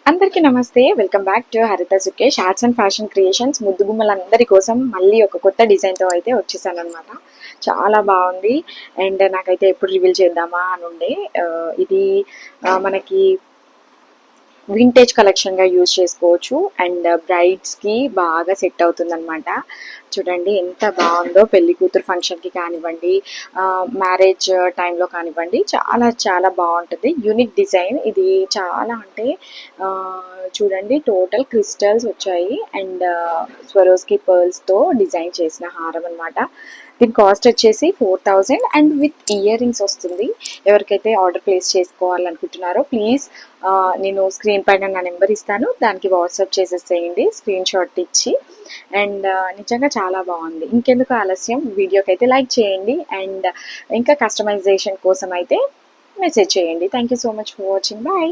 అందరికీ నమస్తే. Welcome back to Haritha Sukesh arts and fashion creations. ముద్దుగుమ్మలందరి కోసం మళ్ళీ ఒక కొత్త డిజైన్తో అయితే వచ్చేసానమాట. చాలా బాగుంది అండ్ నాకైతే ఎప్పుడు రివీల్ చేద్దామా అని ఉండే. ఇది మనకి వింటేజ్ కలెక్షన్గా యూజ్ చేసుకోవచ్చు అండ్ బ్రైడ్స్కి బాగా సెట్ అవుతుంది అనమాట. చూడండి ఎంత బాగుందో, పెళ్లి కూతురు ఫంక్షన్కి కానివ్వండి, మ్యారేజ్ టైంలో కానివ్వండి, చాలా చాలా బాగుంటుంది. యూనిక్ డిజైన్ ఇది. చాలా అంటే చూడండి, టోటల్ క్రిస్టల్స్ వచ్చాయి అండ్ స్వరోస్కి పర్ల్స్తో డిజైన్ చేసిన హారం అనమాట. దీని కాస్ట్ వచ్చేసి 4000 అండ్ విత్ ఇయర్ రింగ్స్ వస్తుంది. ఎవరికైతే ఆర్డర్ ప్లేస్ చేసుకోవాలనుకుంటున్నారో ప్లీజ్ నేను స్క్రీన్ పైన నా నెంబర్ ఇస్తాను, దానికి వాట్సాప్ చేసేసేయండి స్క్రీన్ షాట్ ఇచ్చి. అండ్ నిజంగా చాలా బాగుంది. ఇంకెందుకు ఆలస్యం, వీడియోకి అయితే లైక్ చేయండి అండ్ ఇంకా కస్టమైజేషన్ కోసం అయితే మెసేజ్ చేయండి. Thank you so much for watching. Bye.